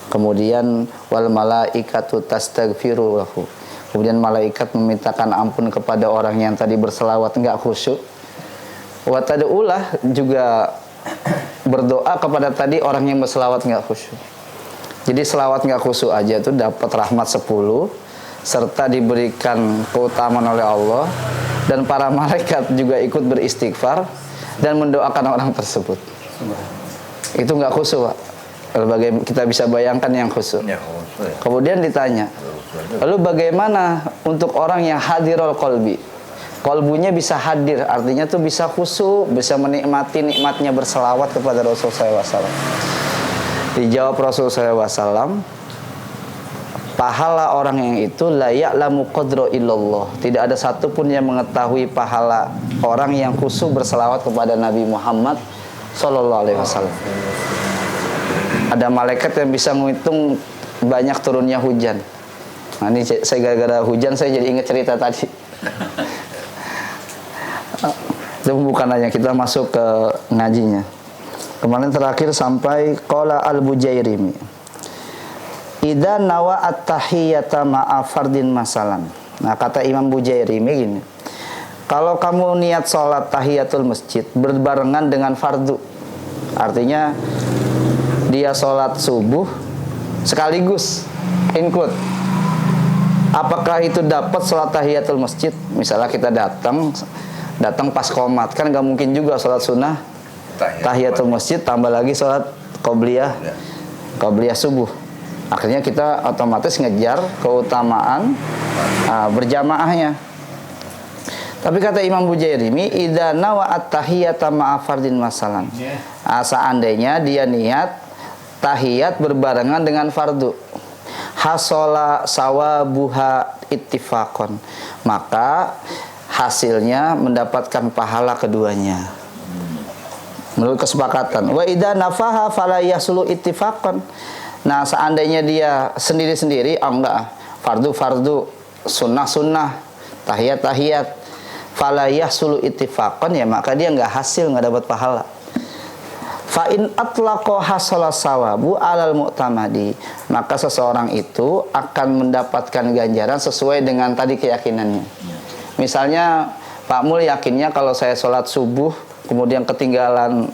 Kemudian wal malaikatu tastaghfiru lahu. Kemudian malaikat memintakan ampun kepada orang yang tadi berselawat enggak khusyuk. Wa tad'ulah juga berdoa kepada tadi orang yang berselawat enggak khusyuk. Jadi selawat enggak khusyuk aja tuh dapat rahmat 10 serta diberikan keutamaan oleh Allah, dan para malaikat juga ikut beristighfar dan mendoakan orang tersebut. Itu enggak khusyuk, Pak. Bagaimana kita bisa bayangkan yang khusyuk? Kemudian ditanya, lalu bagaimana untuk orang yang hadirul qalbi? Kolbunya bisa hadir, artinya tuh bisa khusyuk, bisa menikmati nikmatnya berselawat kepada Rasulullah SAW. Dijawab Rasulullah SAW, pahala orang yang itu la ya'lamu qadra illallah. Tidak ada satupun yang mengetahui pahala orang yang khusyuk berselawat kepada Nabi Muhammad sallallahu alaihi wasallam. Ada malaikat yang bisa menghitung banyak turunnya hujan. Nah, ini saya gara-gara hujan saya jadi ingat cerita tadi. Itu bukan hanya, kita masuk ke ngajinya. Kemarin terakhir sampai qala al-Bujairimi. Idza nawa at-tahiyyata ma'a fardin masalan. Nah, kata Imam Bujairimi gini. Kalau kamu niat sholat tahiyatul masjid berbarengan dengan fardu, artinya dia sholat subuh sekaligus include. Apakah itu dapat sholat tahiyatul masjid? Misalnya kita datang pas qomat, kan gak mungkin juga sholat sunnah tahiyatul masjid tambah lagi sholat qobliyah subuh. Akhirnya kita otomatis ngejar keutamaan berjamaahnya. Tapi kata Imam Bujairimi, idza nawa at-tahiyyata ma'a fardin masalan. Seandainya dia niat tahiyat berbarengan dengan fardu, hasola sawabuha ittifaqan, maka hasilnya mendapatkan pahala keduanya menurut kesepakatan. Wa idza nafaha fala yasulu ittifaqan. Nah, seandainya dia sendiri-sendiri, enggak, fardu, sunnah, tahiyat, fala yahsulu ittifaqan, ya maka dia enggak hasil, enggak dapat pahala. Fa in atlaqa hasala sawabu alal mu'tamadi, maka seseorang itu akan mendapatkan ganjaran sesuai dengan tadi keyakinannya. Misalnya Pak Mul yakinnya kalau saya sholat subuh kemudian ketinggalan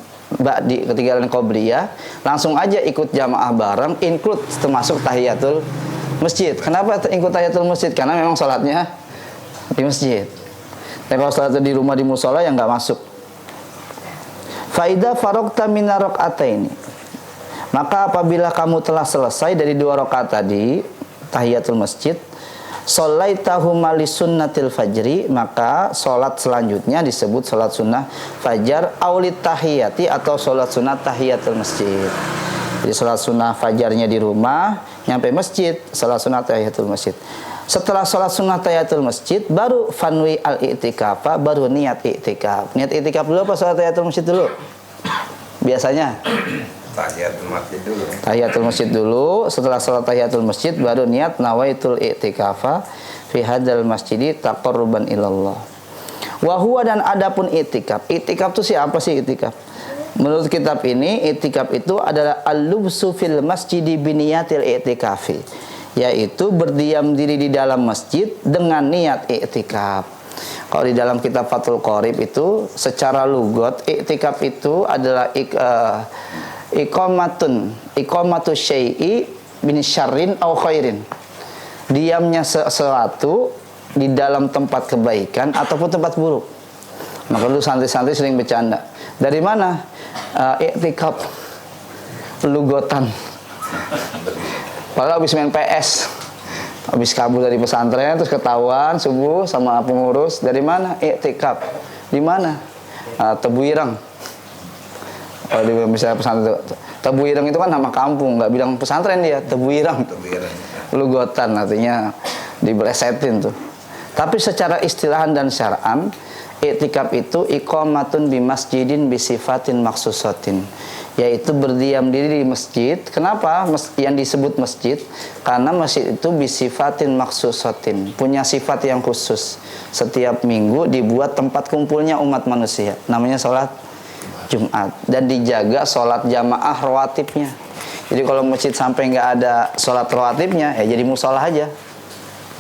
qobliyah, langsung aja ikut jamaah bareng, include termasuk tahiyatul masjid. Kenapa ikut tahiyatul masjid? Karena memang sholatnya di masjid. Tapi kalau sholatnya di rumah di musola yang nggak masuk. Faida farokta mina rok'ataini, maka apabila kamu telah selesai dari 2 rakaat tadi tahiyatul masjid, sholaitahuma li sunnatil fajri, maka sholat selanjutnya disebut sholat sunnah fajar aulit tahiyati, atau sholat sunnah tahiyatul masjid. Jadi sholat sunnah fajarnya di rumah, nyampe masjid sholat sunnah tahiyatul masjid. Setelah sholat sunnah tahiyatul masjid, baru fanwi al-i'tikafa, baru niat i'tikaf. Niat i'tikaf dulu apa sholat tahiyatul masjid dulu? Biasanya tahiyatul masjid dulu. Tahiyatul masjid dulu. Setelah sholat tahiyatul masjid, baru niat nawaitul i'tikafa fi hadzal masjidi taqarruban ilallah. Wa huwa, dan adapun i'tikaf. I'tikaf itu siapa sih i'tikaf? Menurut kitab ini, i'tikaf itu adalah al-lubsu fil masjidi biniyatil i'tikafi, yaitu berdiam diri di dalam masjid dengan niat i'tikaf. Kalau di dalam kitab Fathul Qorib itu secara lugat, i'tikaf itu adalah iqamatu syai'i bin syarrin au khairin. Diamnya sesuatu di dalam tempat kebaikan ataupun tempat buruk. Maka dulu santri-santri sering bercanda. Dari mana i'tikaf lugotan? Padahal habis main PS, habis kabur dari pesantren, terus ketahuan subuh sama pengurus. Dari mana? I'tikaf. Di mana? Tebuireng. Kalau di misalnya pesantren, Tebuireng itu kan nama kampung, nggak bilang pesantren dia, Tebuireng. Lugotan, artinya dibelesetin tuh. Tapi secara istilahan dan syar'an, i'tikaf itu iqamatun bi masjidin bi sifatin maksusatin, yaitu berdiam diri di masjid. Kenapa yang disebut masjid? Karena masjid itu bisifatin maksusatin, punya sifat yang khusus. Setiap minggu dibuat tempat kumpulnya umat manusia, namanya sholat Jumat, dan dijaga sholat jamaah rawatibnya. Jadi kalau masjid sampai nggak ada sholat rawatibnya, ya jadi musola aja.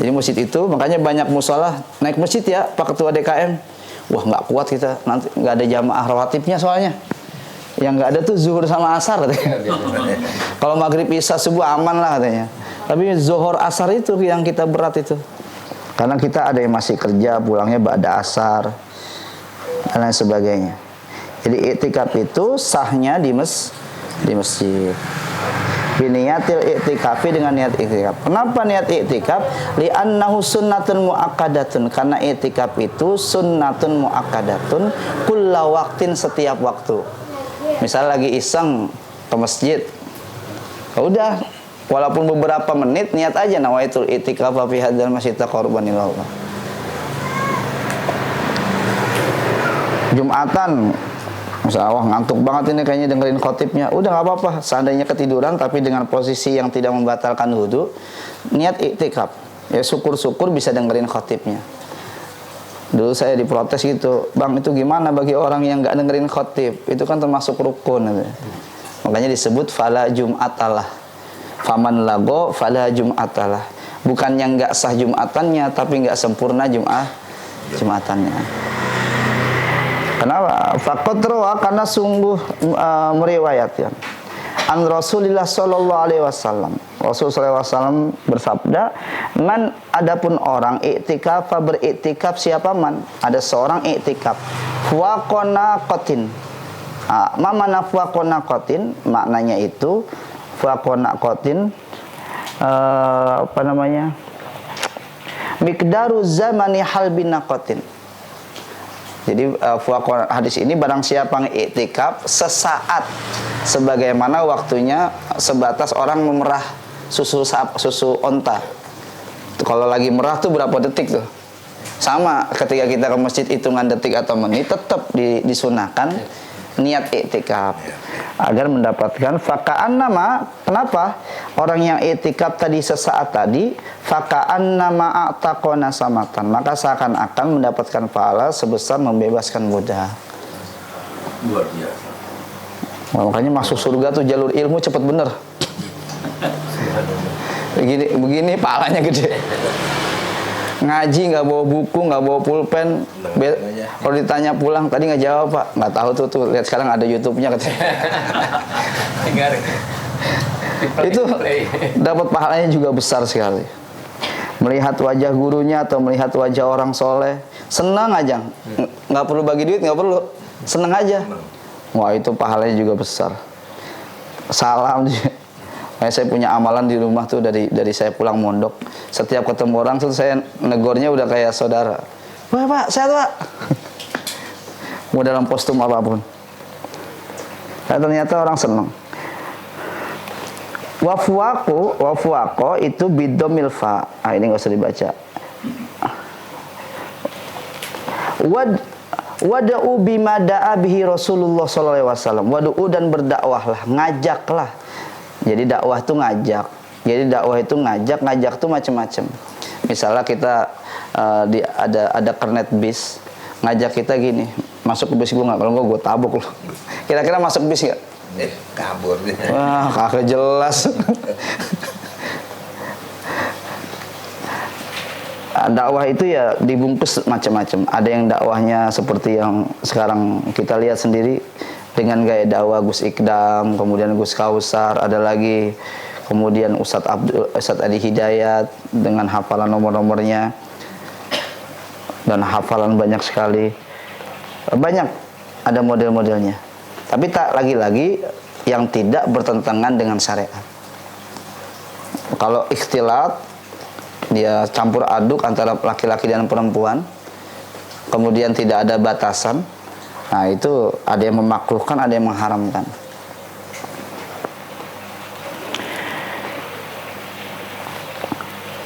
Jadi masjid itu, makanya banyak musola naik masjid ya, Pak Ketua DKM. Wah nggak kuat kita, nanti nggak ada jamaah rawatibnya soalnya. Yang nggak ada tuh zuhur sama asar katanya. Kalau maghrib isya subuh aman lah katanya. Tapi zuhur asar itu yang kita berat itu. Karena kita ada yang masih kerja, pulangnya ba'da asar dan lain sebagainya. Jadi i'tikaf itu sahnya di masjid. Biniyatil i'tikafi, dengan niat i'tikaf. Kenapa niat i'tikaf? Li'annahu sunnatun mu'akkadatun. Karena i'tikaf itu sunnatun mu'akkadatun kulla waktin, setiap waktu. Misal lagi iseng ke masjid, udah, walaupun beberapa menit niat aja nawaitul i'tikaf fi hadzal masjid taqarruban ila Allah. Jumatan, misalnya wah ngantuk banget ini kayaknya dengerin khotibnya, udah nggak apa-apa, seandainya ketiduran tapi dengan posisi yang tidak membatalkan wudu, niat i'tikaf, ya syukur-syukur bisa dengerin khotibnya. Dulu saya diprotes gitu, bang itu gimana bagi orang yang nggak dengerin khotib, itu kan termasuk rukun gitu. Makanya disebut fala jum'atalah, faman lago fala jum'atalah, bukan yang nggak sah jumatannya tapi nggak sempurna jumatannya. Kenapa? Faqad rawa, karena sungguh meriwayatkan an Rasulillah sallallahu alaihi wasallam. Rasul sallallahu alaihi wasallam bersabda, "Man, adapun orang i'tikaf, beriktikaf siapa man? Ada seorang i'tikaf wa qanaqatin." Ma mana wa qanaqatin? Maknanya itu wa qanaqatin apa namanya? Miqdaru zamani halbin naqatin. Jadi hadis ini, barang siapa yang i'tikaf sesaat, sebagaimana waktunya sebatas orang memerah susu onta. Kalau lagi merah tuh berapa detik tuh? Sama ketika kita ke masjid, hitungan detik atau menit, tetap disunahkan niat i'tikaf agar mendapatkan faka'annama. Kenapa? Orang yang i'tikaf tadi sesaat tadi, faka'annama a'taqona samatan, maka seakan-akan mendapatkan pahala sebesar membebaskan budak. Luar biasa. Nah, makanya masuk surga tuh jalur ilmu cepet bener. Begini pahalanya gede. Ngaji nggak bawa buku, nggak bawa pulpen. Kalau ditanya pulang, tadi nggak jawab pak, nggak tahu tuh lihat sekarang ada YouTube-nya katanya. Itu dapat pahalanya juga besar sekali. Melihat wajah gurunya atau melihat wajah orang soleh, senang aja, nggak perlu bagi duit, nggak perlu, senang aja. Wah itu pahalanya juga besar. Salam. Saya punya amalan di rumah tuh dari saya pulang mondok. Setiap ketemu orang tuh saya negornya udah kayak saudara. Wah pak, sehat pak. Mau dalam kostum apapun. Nah, ternyata orang senang. Wafuako itu bidomil fa. Ah ini nggak usah dibaca. Wada'u bima da'a bihi Rasulullah sallallahu alaihi wasallam. Wada'u, dan berdakwahlah, ngajaklah. Jadi dakwah itu ngajak. Jadi dakwah itu ngajak tuh macam-macam. Misalnya kita ada kernet bis, ngajak kita gini, masuk ke bis gue nggak, kalau gue tabok loh. Kira-kira masuk bis nggak? Kabur. Wah kagak jelas. Dakwah itu ya dibungkus macam-macam. Ada yang dakwahnya seperti yang sekarang kita lihat sendiri, dengan gaya dakwah Gus Ikdam, kemudian Gus Kausar, ada lagi kemudian Ustadz Adi Hidayat dengan hafalan nomor-nomornya dan hafalan banyak sekali. Banyak ada model-modelnya. Tapi tak lagi-lagi yang tidak bertentangan dengan syariat. Kalau ikhtilat, dia campur aduk antara laki-laki dan perempuan, kemudian tidak ada batasan. Nah itu ada yang memakruhkan, ada yang mengharamkan.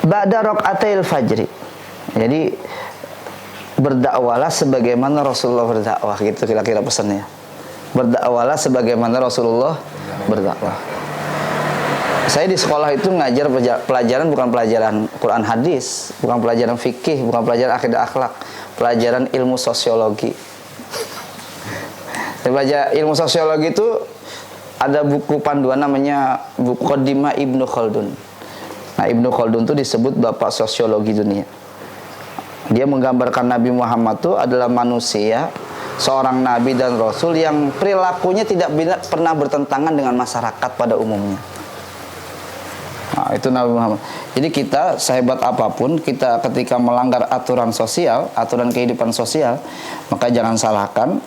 Ba'da raq'atil fajri. Jadi berdakwalah sebagaimana Rasulullah berdakwah, gitu kira-kira pesannya. Berdakwalah sebagaimana Rasulullah berdakwah. Saya di sekolah itu ngajar pelajaran, bukan pelajaran Quran hadis, bukan pelajaran fikih, bukan pelajaran akidah akhlak, pelajaran ilmu sosiologi. Belajar ilmu sosiologi itu ada buku panduan namanya buku Muqaddimah Ibnu Khaldun. Nah, Ibnu Khaldun itu disebut bapak sosiologi dunia. Dia menggambarkan Nabi Muhammad itu adalah manusia, seorang nabi dan rasul yang perilakunya tidak pernah bertentangan dengan masyarakat pada umumnya. Nah, itu Nabi Muhammad. Jadi kita sehebat apapun, kita ketika melanggar aturan sosial, aturan kehidupan sosial, maka jangan salahkan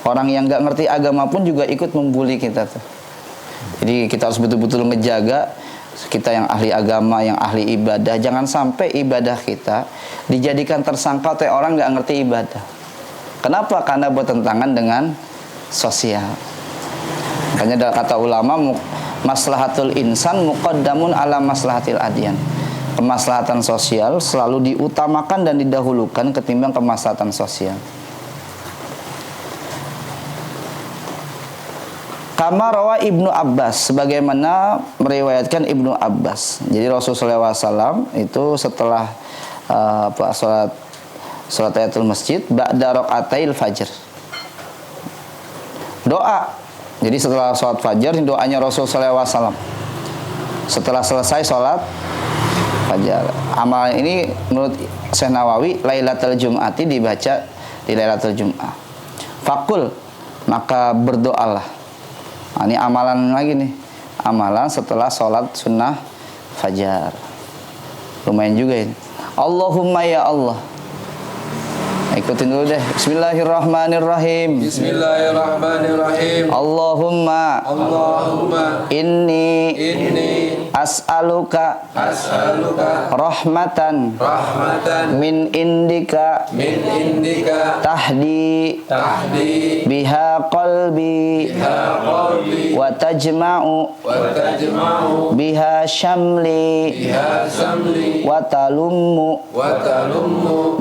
orang yang nggak ngerti agama pun juga ikut membuli kita tuh. Jadi kita harus betul-betul ngejaga kita yang ahli agama, yang ahli ibadah, jangan sampai ibadah kita dijadikan tersangka oleh orang nggak ngerti ibadah. Kenapa? Karena bertentangan dengan sosial. Makanya kata ulama, maslahatul insan muqaddamun ala maslahatil adyan. Kemaslahatan sosial selalu diutamakan dan didahulukan ketimbang kemaslahatan sosial. Kama rawa Ibnu Abbas, sebagaimana meriwayatkan Ibnu Abbas. Jadi Rasulullah SAW itu setelah sholat tahiyatul masjid ba'da raqatail fajr, doa. Jadi setelah sholat fajar, doanya Rasulullah SAW setelah selesai sholat fajar. Amalan ini menurut Syekh Nawawi Lailatul Jum'ati dibaca di Lailatul Jum'ah. Fakul, maka berdoalah. Nah, ini amalan lagi nih, amalan setelah sholat sunnah fajar. Lumayan juga ini. Allahumma ya Allah. Ikutin dulu deh. Bismillahirrahmanirrahim. Bismillahirrahmanirrahim. Allahumma inni as'aluka rahmatan min indika tahdi biha qalbi wa tajma'u biha syamli wa talummu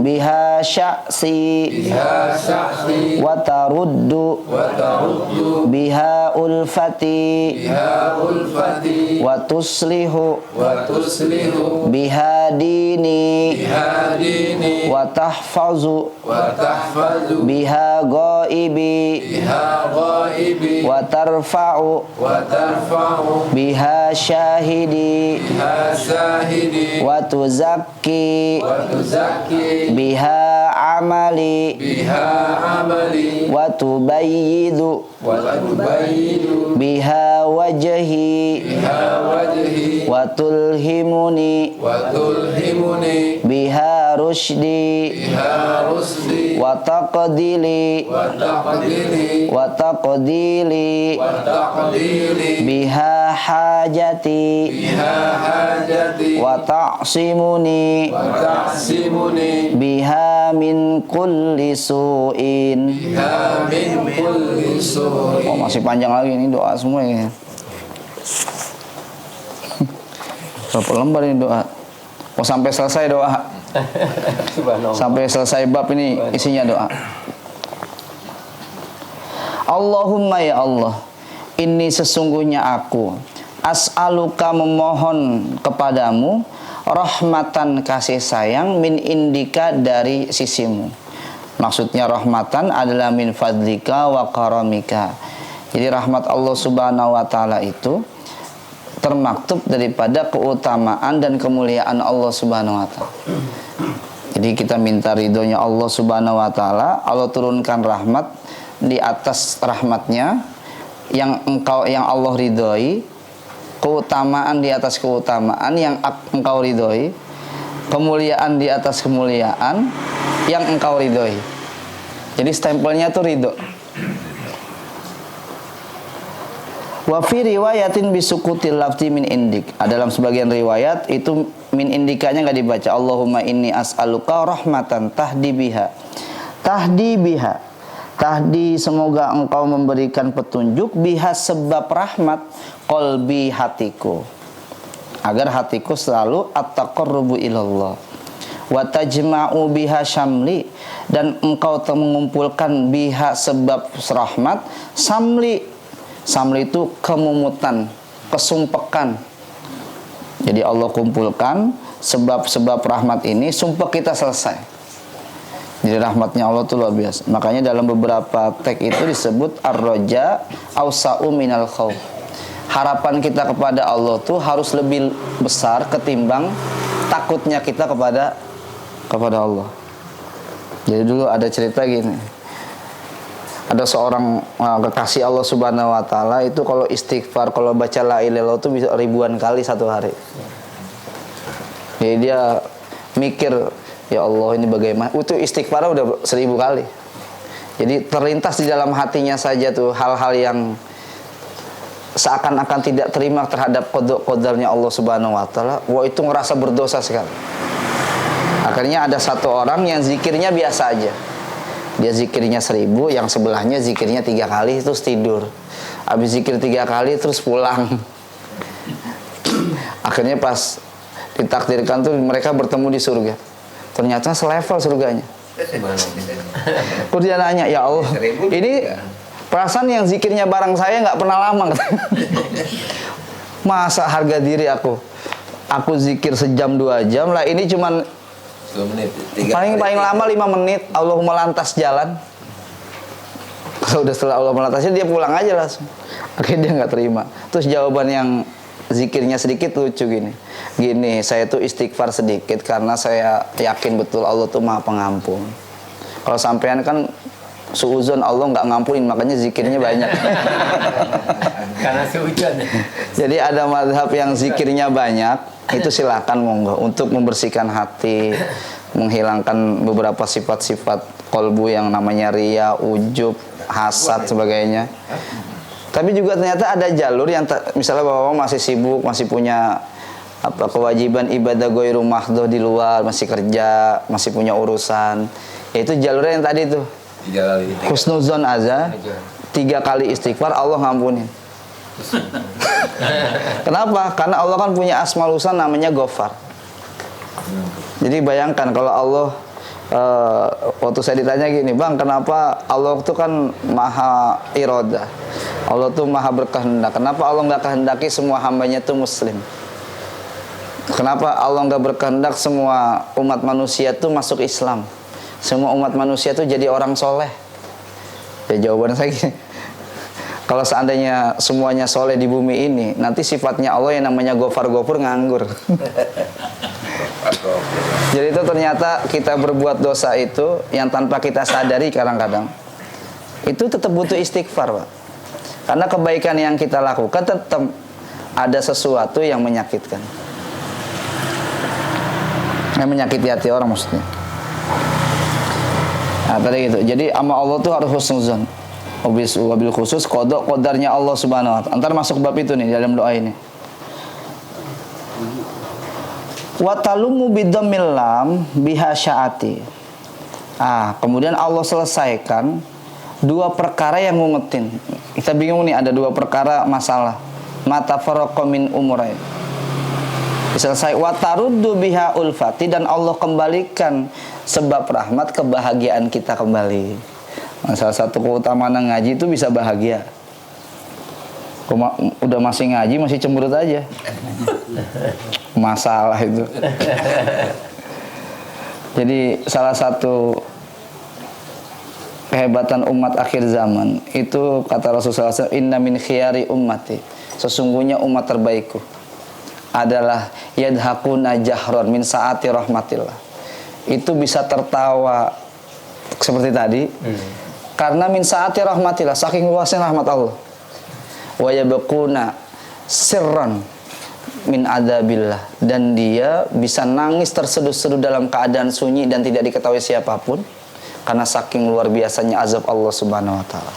biha sya'si wa taruddu biha ulfati wa tuslihu biha dini wa tahfazu biha ghaibi wa tarfa'u biha syahidi wa tuzakki biha amali wa tubayyidu biha wajhi wa tulhimuni biha rushdi wa taqdili biha hajati wa ta'simuni biha min kulli su'in. Oh, masih panjang lagi ini doa semua ini. Berapa lembar ini doa? Oh, sampai selesai doa. Sampai selesai bab ini isinya doa. Allahumma ya Allah, ini sesungguhnya aku as'aluka memohon kepadamu rahmatan kasih sayang min indika dari sisimu. Maksudnya rahmatan adalah min fadlika wa karamika. Jadi rahmat Allah Subhanahu wa taala itu termaktub daripada keutamaan dan kemuliaan Allah Subhanahu wa taala. Jadi kita minta ridhonya Allah Subhanahu wa taala, Allah turunkan rahmat di atas rahmatnya yang Allah ridhoi, keutamaan di atas keutamaan yang engkau ridhoi, kemuliaan di atas kemuliaan yang engkau ridhoi. Jadi stempelnya tuh ridho. Wa fi riwayatin bisukutil lafzi min indik. Dalam sebagian riwayat itu min indikanya enggak dibaca. Allahumma inni as'aluka rahmatan tahdi biha. Tahdi semoga engkau memberikan petunjuk biha sebab rahmat qalbi hatiku. Agar hatiku selalu at-taqarrubu ilallah. Wa tajma'u biha syamli, dan engkau mengumpulkan biha sebab rahmat samli. Samli itu kemumutan, kesumpekan. Jadi Allah kumpulkan sebab-sebab rahmat ini, sumpah kita selesai. Jadi rahmatnya Allah itu luar biasa. Makanya dalam beberapa teks itu disebut ar-raja awsa'u minal khawf. harapan kita kepada Allah tuh harus lebih besar ketimbang takutnya kita kepada Allah. Jadi dulu ada cerita gini. Ada seorang kekasih Allah Subhanahu wa taala itu kalau istighfar, kalau baca la ilaha illallah itu bisa ribuan kali satu hari. Jadi dia mikir, ya Allah ini bagaimana? Itu istighfar udah 1000 kali. Jadi terlintas di dalam hatinya saja tuh hal-hal yang seakan-akan tidak terima terhadap qadar-qadarnya Allah Subhanahu wa taala. Wah, itu ngerasa berdosa sekali. Akhirnya ada satu orang yang zikirnya biasa aja. Dia zikirnya 1000, yang sebelahnya zikirnya 3 kali terus tidur. Habis zikir 3 kali terus pulang. Akhirnya pas ditakdirkan tuh mereka bertemu di surga. Ternyata selevel surganya. Terus dia nanya, ya Allah, ini perasaan yang zikirnya bareng saya nggak pernah lama. Masa harga diri aku zikir sejam 2 jam lah, ini cuman 2 menit. Paling lama 5 menit. Allahumma lantas jalan. Kalau udah setelah Allahumma lantasnya dia pulang aja langsung. Akhirnya dia nggak terima. Terus jawaban yang zikirnya sedikit lucu gini. Saya tuh istighfar sedikit karena saya yakin betul Allah tuh Maha Pengampun. Kalau sampean kan suuzon Allah nggak ngampunin, makanya zikirnya banyak. Karena suuzon. Jadi ada mazhab yang zikirnya banyak. Itu silakan monggo untuk membersihkan hati, menghilangkan beberapa sifat-sifat kolbu yang namanya ria, ujub, hasad sebagainya. Tapi juga ternyata ada jalur yang misalnya bapak-bapak masih sibuk, masih punya kewajiban ibadah ghairu mahdhah di luar, masih kerja, masih punya urusan. Itu jalurnya yang tadi tuh. Husnuzon aja, 3 kali istighfar Allah ngampunin. Kenapa? Karena Allah kan punya asmaul husna namanya Ghafar. Jadi bayangkan kalau Allah waktu saya ditanya gini, Bang, kenapa Allah itu kan maha iroda, Allah tuh maha berkehendak, kenapa Allah nggak kehendaki semua hambanya itu muslim? Kenapa Allah nggak berkehendak semua umat manusia itu masuk Islam, semua umat manusia itu jadi orang soleh? Ya jawaban saya gini, kalau seandainya semuanya soleh di bumi ini, nanti sifatnya Allah yang namanya Ghafar-Ghafur nganggur. Jadi itu ternyata kita berbuat dosa itu yang tanpa kita sadari kadang-kadang itu tetap butuh istighfar, Pak. Karena kebaikan yang kita lakukan tetap ada sesuatu yang menyakitkan. Yang menyakiti hati orang maksudnya. Nah, tadi gitu. Jadi sama Allah tuh harus husnuzon. Wabil khusus qadarnya Allah Subhanahu wa taala. Antar masuk bab itu nih dalam doa ini. Wa talumu bidammil lam biha syaati. Kemudian Allah selesaikan 2 perkara yang ngungetin. Kita bingung nih, ada 2 perkara masalah. Mata faraqqa min umurain. Selesai wa taruddu biha ulfati, dan Allah kembalikan sebab rahmat kebahagiaan kita kembali. Salah satu keutamaan ngaji itu bisa bahagia. Udah masih ngaji masih cemberut aja. Masalah itu. Jadi salah satu kehebatan umat akhir zaman itu kata Rasulullah SAW, inna min khiyari ummati, sesungguhnya umat terbaikku adalah yadhakuna jahron min saati rahmatillah. Itu bisa tertawa seperti tadi. Karena min saati rahmatillah, saking luasnya rahmat Allah. Wa yabquna sirran min adabillah, dan dia bisa nangis terseduh-seduh dalam keadaan sunyi dan tidak diketahui siapapun karena saking luar biasanya azab Allah Subhanahu wa taala.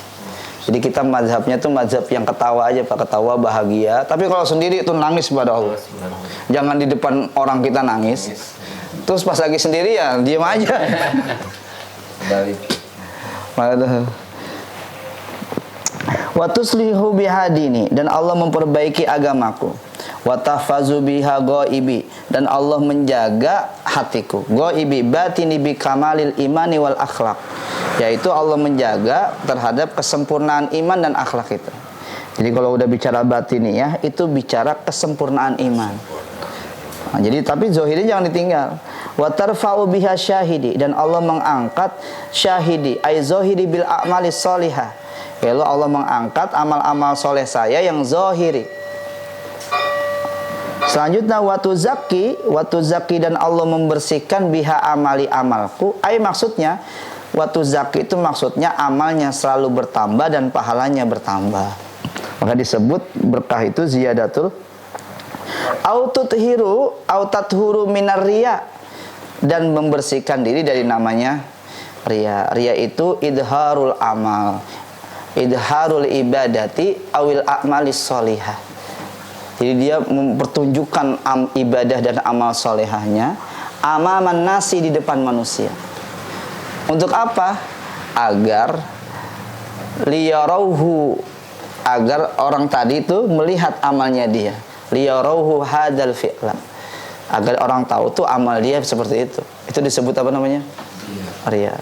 Jadi kita mazhabnya tuh mazhab yang ketawa aja, Pak, ketawa bahagia. Tapi kalau sendiri itu nangis pada Allah. Jangan di depan orang kita nangis. Terus pas lagi sendiri ya diam aja. Wa tuslihu bihadini, dan Allah memperbaiki agamaku. Wa tahfazu biha ghaibi, dan Allah menjaga hatiku. Ghaibi batini bi kamalil imani wal akhlak, yaitu Allah menjaga terhadap kesempurnaan iman dan akhlak itu. Jadi kalau udah bicara batini ya, itu bicara kesempurnaan iman. Nah, jadi tapi zohiri jangan ditinggal. Wa tarfa'u biha syahidi, dan Allah mengangkat syahidi ay zohiri bil a'mali sholihah. Lalu Allah mengangkat amal-amal soleh saya yang zohiri. Selanjutnya watu zaki dan Allah membersihkan biha amali amalku. Maksudnya watu zaki itu maksudnya amalnya selalu bertambah dan pahalanya bertambah. Maka disebut berkah itu ziyadatul tathuru minar riya, dan membersihkan diri dari namanya riya. Riya itu idharul amal, idharul ibadati awil a'malis sholihah. Jadi dia mempertunjukkan ibadah dan amal solehahnya amaman nasi, di depan manusia. Untuk apa? Agar liyarauhu, agar orang tadi itu melihat amalnya dia. Liyarauhu hadal fi'la, agar orang tahu tuh amal dia seperti itu. Itu disebut apa namanya? Riya.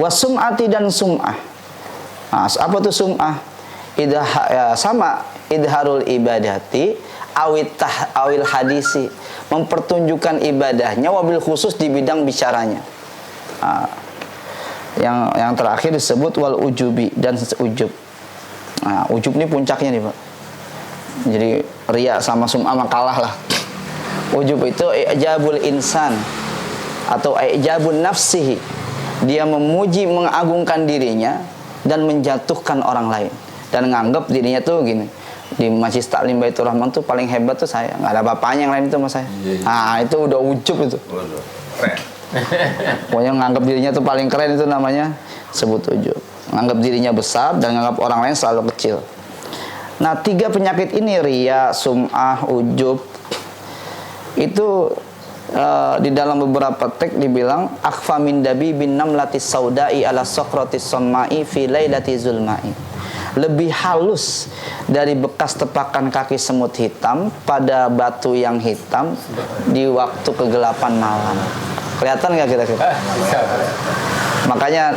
Wasum'ati, dan sum'ah. Nah, apa tuh sum'ah? Sama idharul ibadati awil hadisi, mempertunjukkan ibadahnya wabil khusus di bidang bicaranya. Yang terakhir disebut wal ujubi, dan ujub. Nah, ujub ini puncaknya nih Pak. Jadi riya sama sum'ah makalah lah. Ujub itu ijabul insan atau ijabun nafsihi, dia memuji mengagungkan dirinya dan menjatuhkan orang lain, dan nganggap dirinya tuh gini, di Masjid Taklim Baitur Rahman tuh paling hebat tuh saya, nggak ada bapaknya yang lain itu sama saya. Nah itu udah ujub itu. Keren. Pokoknya nganggap dirinya tuh paling keren, itu namanya sebut ujub. Nganggap dirinya besar dan nganggap orang lain selalu kecil. Nah 3 penyakit ini, riya, sum'ah, ujub, itu di dalam beberapa teks dibilang akhfa min dabi bin namlatis saudai ala sokratis sammai fi lailati zulmai, lebih halus dari bekas tepakan kaki semut hitam pada batu yang hitam di waktu kegelapan malam. Kelihatan nggak kira-kira? Makanya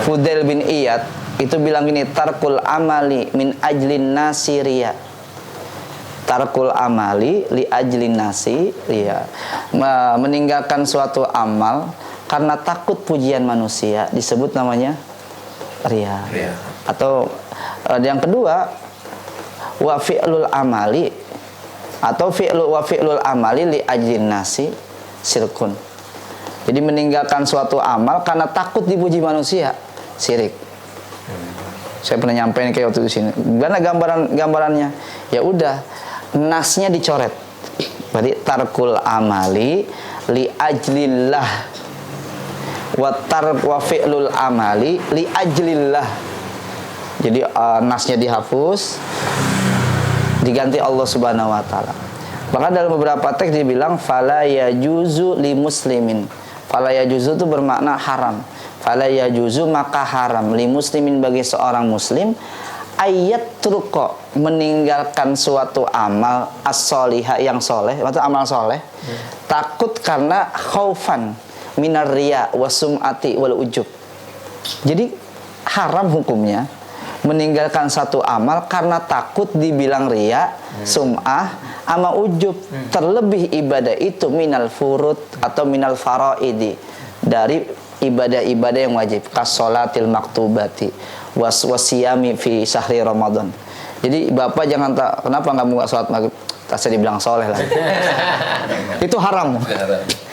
Fudail bin Iyad itu bilang gini, tarkul amali min ajlin nasiriya, tarkul amali li ajlin nasi riya, meninggalkan suatu amal karena takut pujian manusia disebut namanya riya. Atau yang kedua wa fi'lul amali atau wa fi'lul amali li ajlin nasi syirkun. Jadi meninggalkan suatu amal karena takut dipuji manusia, syirik. Saya pernah nyampein kayak waktu di sini. Gimana gambarannya? Ya udah, nasnya dicoret. Berarti tarkul amali li ajlillah wa fi'lul amali li ajlillah. Jadi nasnya dihapus, diganti Allah Subhanahu wa taala. Bahkan dalam beberapa teks dibilang fala yajuzu li muslimin. Fala yajuzu itu bermakna haram. Fala yajuzu maka haram li muslimin, bagi seorang muslim, ayat truko, meninggalkan suatu amal as-solihah, yang soleh, atau amal soleh, takut karena khaufan minar riya wa sum'ati wal ujub. Jadi haram hukumnya meninggalkan satu amal karena takut dibilang riya, sum'ah, ama ujub. Terlebih ibadah itu minal furud atau minal faraidi, dari ibadah-ibadah yang wajib, kasolatil maktubati wasiyami fi syahri Ramadan. Jadi bapak jangan kenapa nggak buka sholat maghrib? Saya dibilang soleh lah. Itu haram.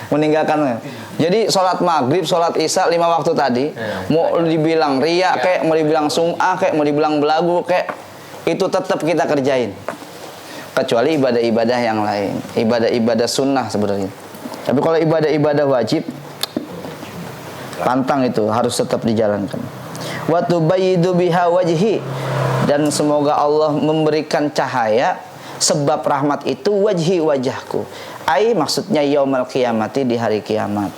Meninggalkan. Jadi sholat maghrib, sholat isya 5 waktu tadi, mau dibilang riya kayak, mau dibilang sum'ah kayak, mau dibilang belagu kayak, itu tetap kita kerjain. Kecuali ibadah-ibadah yang lain, ibadah-ibadah sunnah sebenarnya. Tapi kalau ibadah-ibadah wajib, pantang itu harus tetap dijalankan. Wa tubayyidu biha wajhi, dan semoga Allah memberikan cahaya sebab rahmat itu wajhi, wajahku. Maksudnya yaumal qiyamati, di hari kiamat.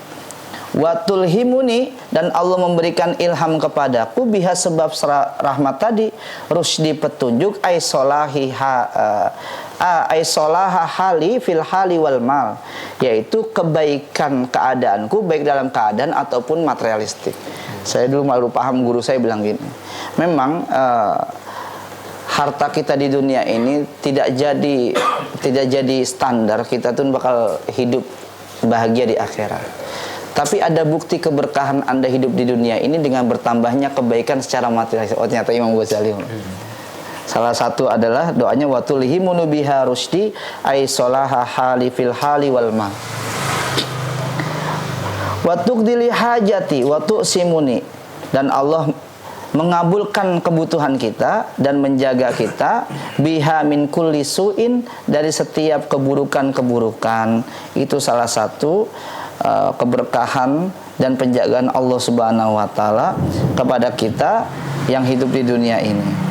Wa tulhimuni, dan Allah memberikan ilham kepadaku biha sebab rahmat tadi, rusdi petunjuk, solaha hali fil hali wal mal, yaitu kebaikan keadaanku, baik dalam keadaan ataupun materialistik. Saya dulu malu paham, guru saya bilang gini, memang harta kita di dunia ini tidak jadi standar kita tuh bakal hidup bahagia di akhirat. Tapi ada bukti keberkahan Anda hidup di dunia ini dengan bertambahnya kebaikan secara material. Oh ternyata Imam Ghazali. Salah satu adalah doanya watulhimunu biha rusdi ay solaha hali fil hali wal mal. Watuqdili hajati watu'simuni, dan Allah mengabulkan kebutuhan kita dan menjaga kita biha min kulli su'in, dari setiap keburukan-keburukan. Itu salah satu keberkahan dan penjagaan Allah Subhanahu wa taala kepada kita yang hidup di dunia ini.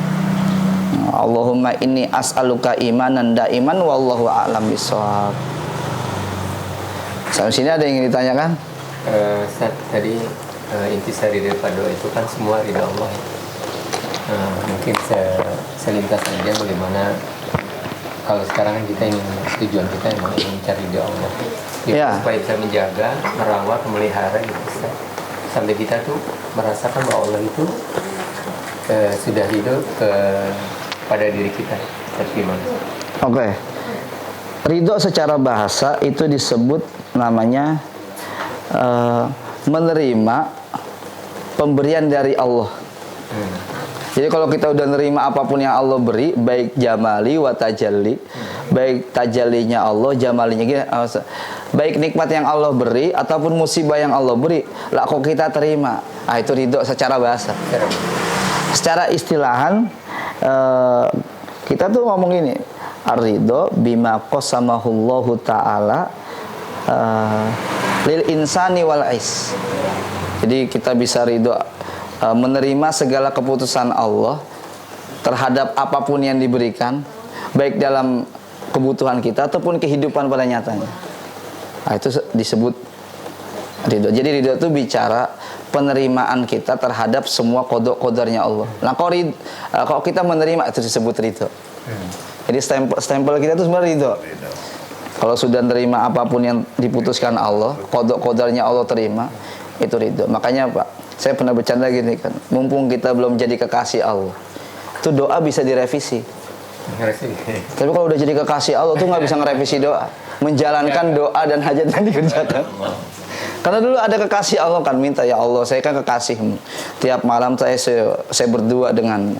Allahumma inni as'aluka imanan daiman wallahu a'lam bishawab. Sampai sini ada yang ingin ditanyakan? Ustaz, tadi intisari daripada doa itu kan semua ridha Allah. Mungkin selintas saja bagaimana kalau sekarang kan kita ingin, tujuan kita memang ingin mencari ridha Allah. Gitu, supaya bisa menjaga, merawat, memelihara gitu, Ustaz. Sampai kita tuh merasakan bahwa Allah itu sudah ridho pada diri kita. Tapi gimana? Oke. Ridho secara bahasa itu disebut namanya menerima pemberian dari Allah. Jadi kalau kita udah nerima apapun yang Allah beri, baik jamali wa tajalli, baik tajallinya Allah, jamalinya gini, baik nikmat yang Allah beri ataupun musibah yang Allah beri, lah kok kita terima. Itu ridho secara bahasa. Secara istilahan kita tuh ngomong gini, ar-ridho bima qasamahullahu ta'ala lil insani wal ais. Jadi kita bisa ridho menerima segala keputusan Allah terhadap apapun yang diberikan, baik dalam kebutuhan kita ataupun kehidupan pada nyatanya. Itu disebut ridho. Jadi ridho itu bicara penerimaan kita terhadap semua qada-qadarnya Allah. Nah, kalau kita menerima itu disebut ridho. Jadi stempel kita itu sebenarnya ridho. Kalau sudah menerima apapun yang diputuskan Allah, qada-qadarnya Allah terima, itu ridho. Makanya Pak, saya pernah bercanda gini kan, mumpung kita belum jadi kekasih Allah, itu doa bisa direvisi. Tapi kalau udah jadi kekasih Allah tuh nggak bisa ngerevisi doa, menjalankan doa dan hajat yang dikerjakan. Karena dulu ada kekasih Allah kan, minta, ya Allah saya kan kekasihmu, tiap malam saya berdua denganmu,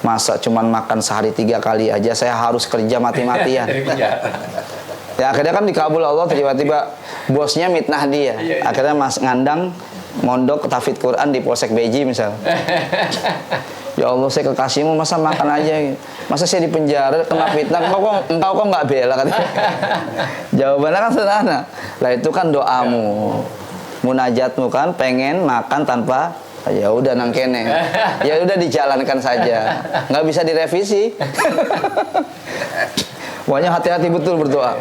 masa cuman makan sehari 3 kali aja saya harus kerja mati-matian. Ya akhirnya kan dikabul Allah, tiba-tiba bosnya mitnah dia, akhirnya Mas ngandang mondok tahfidz Quran di Polsek Beji misalnya. Ya Allah saya kekasihmu, masa makan aja, masa saya di penjara kena fitnah, engkau kok nggak bela katanya. Jawabannya kan sederhana, lah itu kan doamu, munajatmu kan, pengen makan tanpa, ya udah nangkene, ya udah dijalankan saja, nggak bisa direvisi. Pokoknya hati-hati betul berdoa.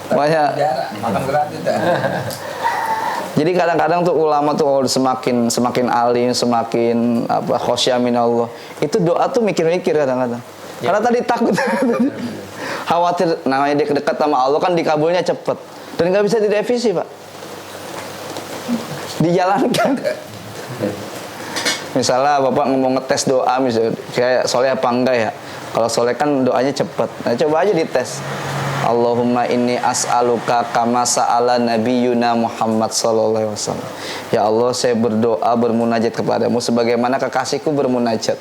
Pokoknya makan gratis. jadi kadang-kadang tuh ulama tuh semakin alim, semakin khosyah minallah, itu doa tuh mikir-mikir kadang-kadang. Karena tadi takut, khawatir, namanya dia dekat sama Allah kan dikabulnya cepet dan nggak bisa direvisi Pak, dijalankan. Misalnya Bapak ngomong ngetes doa, misalnya kayak soleh apa enggak ya? Kalau soleh kan doanya cepet. Nah coba aja dites. Allahumma inni as'aluka kama sa'ala nabiyyuna Muhammad sallallahu alaihi wasallam. Ya Allah, saya berdoa bermunajat kepadamu sebagaimana kekasihku bermunajat.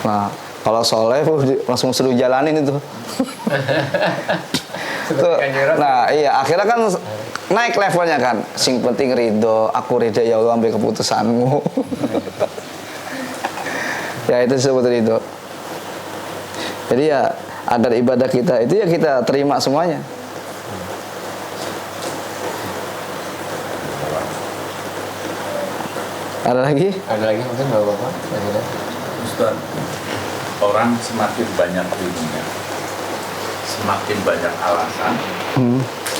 Nah, kalau soleh langsung suruh jalanin itu. Nah, iya, akhirnya kan naik levelnya kan. Sing penting ridho, aku ridho ya Allah ambil keputusanmu. Ya itu disebut ridho. Jadi ya agar ibadah kita itu ya kita terima semuanya. Ada lagi? Ada lagi mungkin Bapak? Ustaz, orang semakin banyak ilmunya, semakin banyak alasan,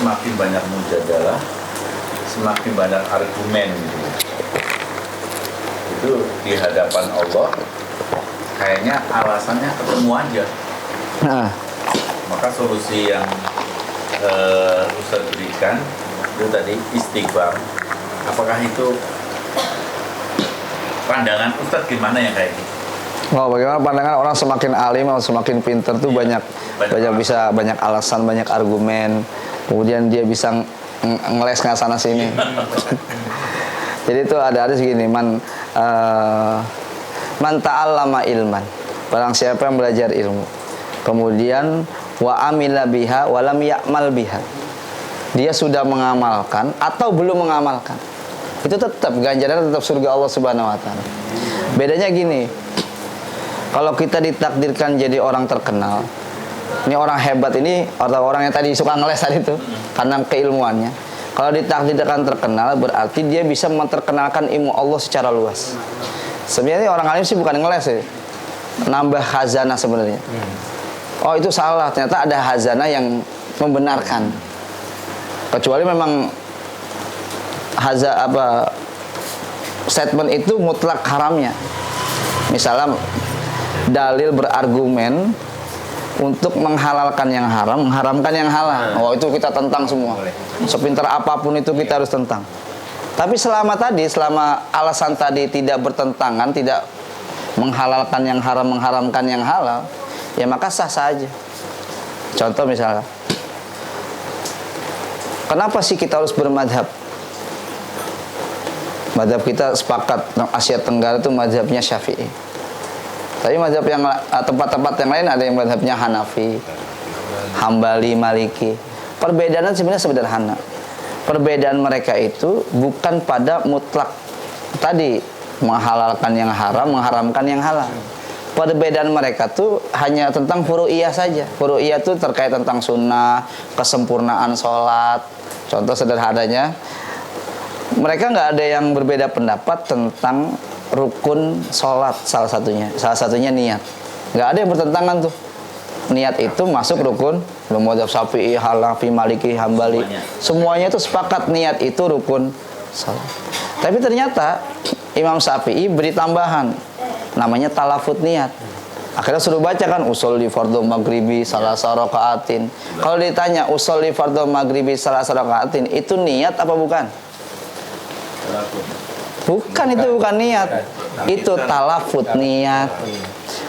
semakin banyak mujadalah, semakin banyak argumen gitu. Itu di hadapan Allah kayaknya alasannya ketemu aja. Nah, maka solusi yang Ustaz berikan itu tadi istighfar. Apakah itu pandangan Ustaz gimana ya kayak gitu? oh, bagaimana pandangan orang semakin alim atau semakin pinter tuh banyak alasan, banyak argumen, kemudian dia bisa ngeles nggak sana sini. Jadi itu ada segini, man ta'allama ilman Barang siapa yang belajar ilmu, kemudian wa amila biha wa lam ya'mal biha, dia sudah mengamalkan atau belum mengamalkan, itu tetap ganjaran, tetap surga Allah Subhanahu wa taala. Bedanya gini, kalau kita ditakdirkan jadi orang terkenal, ini orang hebat ini, atau orang yang tadi suka ngeles tadi itu karena keilmuannya, kalau ditakdirkan terkenal berarti dia bisa memperkenalkan ilmu Allah secara luas. Sebenarnya orang alim sih bukan ngeles ya, nambah khazanah sebenarnya. Oh itu salah, ternyata ada khazanah yang membenarkan. Kecuali memang statement itu mutlak haramnya. Misalnya dalil berargumen untuk menghalalkan yang haram, mengharamkan yang halal. Oh itu kita tentang semua. Sepintar apapun itu kita harus tentang. Tapi selama alasan tadi tidak bertentangan, tidak menghalalkan yang haram, mengharamkan yang halal, ya maka sah-sah aja. Contoh misalnya, kenapa sih kita harus bermadhab? Madhab kita sepakat Asia Tenggara itu madhabnya Syafi'i. Tapi madhab yang tempat-tempat yang lain ada yang madhabnya Hanafi, Hambali, Maliki. Perbedaannya sebenarnya sederhana. Perbedaan mereka itu bukan pada mutlak tadi, menghalalkan yang haram, mengharamkan yang halal. Perbedaan mereka tuh hanya tentang furu'iyah saja. Furu'iyah itu terkait tentang sunnah, kesempurnaan sholat. Contoh sederhananya, mereka nggak ada yang berbeda pendapat tentang rukun sholat, salah satunya niat. Nggak ada yang bertentangan tuh. Niat itu masuk rukun. Mazhab Syafi'i, Hanafi, Maliki, Hambali, semuanya itu sepakat niat itu rukun sholat. Tapi ternyata Imam Syafi'i beri tambahan, namanya talafut niat. Akhirnya suruh baca kan, usolli fardhu maghribi salasa rakaatin. Kalau ditanya usolli fardhu maghribi salasa rakaatin, itu niat apa bukan? Bukan, itu bukan niat. Itu talafut niat.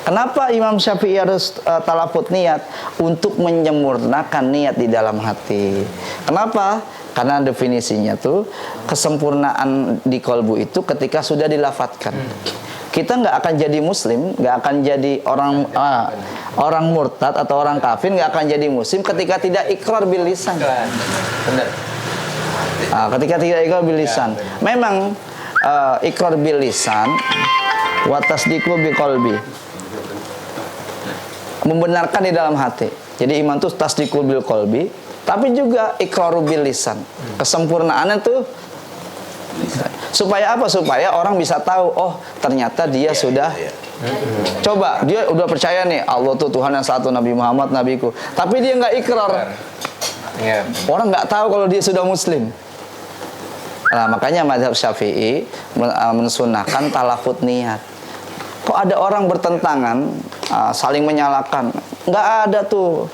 Kenapa Imam Syafi'i harus talafut niat? Untuk menyempurnakan niat di dalam hati. Kenapa? Karena definisinya tuh kesempurnaan di kolbu itu ketika sudah dilafatkan. Kita nggak akan jadi muslim, nggak akan jadi orang murtad atau orang kafir, nggak akan jadi muslim ketika tidak ikrar bil lisan. Benar. Ketika tidak ikrar bil lisan. Memang ikrar bil lisan wa tasdiqu bi qalbi, membenarkan di dalam hati. Jadi iman itu tasdiqu bil qalbi, tapi juga iqraru bil lisan. Kesempurnaannya tuh supaya apa? Supaya orang bisa tahu, oh ternyata dia sudah coba, dia udah percaya nih Allah tuh Tuhan yang satu, Nabi Muhammad nabiku, tapi dia nggak ikrar. Orang nggak tahu kalau dia sudah muslim. Nah, makanya mazhab Syafi'i mensunahkan talafut niat. Kok ada orang bertentangan, saling menyalahkan? Nggak ada tuh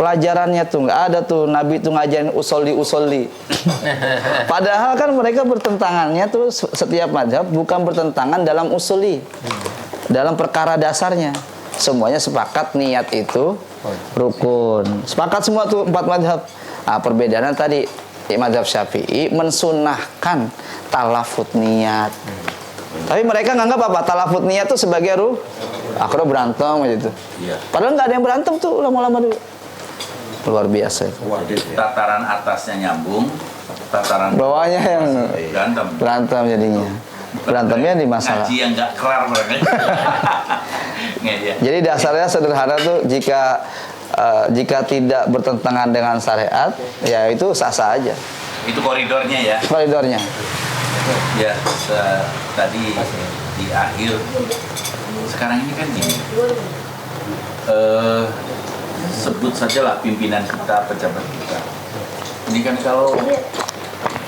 pelajarannya tuh, nggak ada tuh Nabi tuh ngajarin usolli. Padahal kan mereka bertentangannya tuh, setiap mazhab bukan bertentangan dalam usuli, dalam perkara dasarnya. Semuanya sepakat niat itu rukun. Sepakat semua tuh 4 mazhab. Perbedaannya tadi mazhab Syafi'i mensunahkan talafut niat. Tapi mereka nganggap apa? Talafut niat tuh sebagai akhirnya berantem gitu. Padahal nggak ada yang berantem tuh ulama-ulama dulu. Luar biasa. Tataran atasnya nyambung, tataran bawahnya yang berantem jadinya. Berantemnya di masalah. Ngaji yang nggak kelar mereka. Jadi dasarnya sederhana tuh, jika tidak bertentangan dengan syariat, ya itu sah-sah aja. Itu koridornya ya. Koridornya. Ya, tadi di akhir. Sekarang ini kan gini. Sebut sajalah pimpinan kita, pejabat kita. Ini kan kalau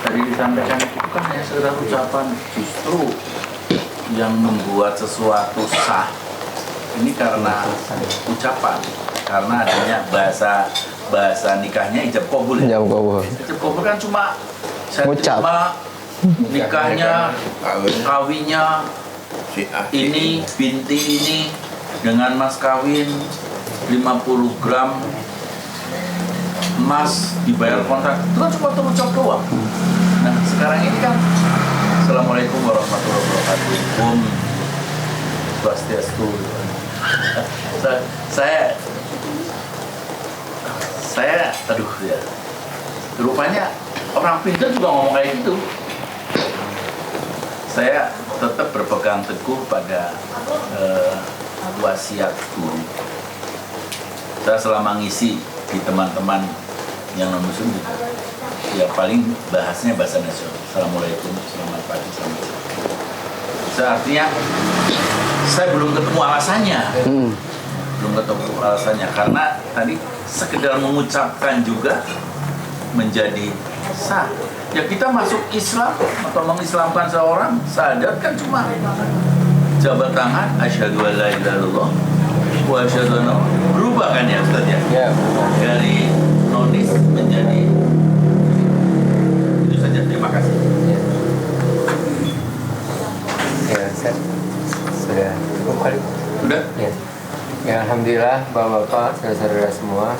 tadi disampaikan itu kan hanya sekedar ucapan, justru yang membuat sesuatu sah ini karena ucapan, karena adanya bahasa nikahnya ijab qabul. Ijab qabul kan cuma saya terima nikahnya, kawinnya ini binti ini dengan mas kawin 50 gram emas dibayar kontrak, itu kan cuma terucap doang. Nah sekarang ini kan Assalamualaikum warahmatullahi wabarakatuh. Swastiastu. saya aduh ya, rupanya orang pintar juga ngomong kayak gitu. Saya tetap berpegang teguh pada wasiat guru. Saya selama ngisi di teman-teman yang non muslim juga, ya paling bahasnya bahasa nasional. Assalamualaikum, selamat pagi, selamat siang. Artinya saya belum ketemu alasannya. Belum ketemu alasannya karena tadi sekedar mengucapkan juga menjadi sah. Ya kita masuk Islam atau mengislamkan seorang, syahadat kan cuma jabat tangan, asyhadu an la ilaha illallah wa asyhadu anna, berubah kan ya Ustaz ya? Ya, berubah. Dari nonis menjadi, itu saja, terima kasih. Ya, ya Ustaz, sudah cukup kali. Sudah? Ya. Ya, alhamdulillah Bapak-bapak, saudara-saudara semua,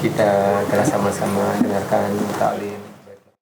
kita telah sama-sama dengarkan taklim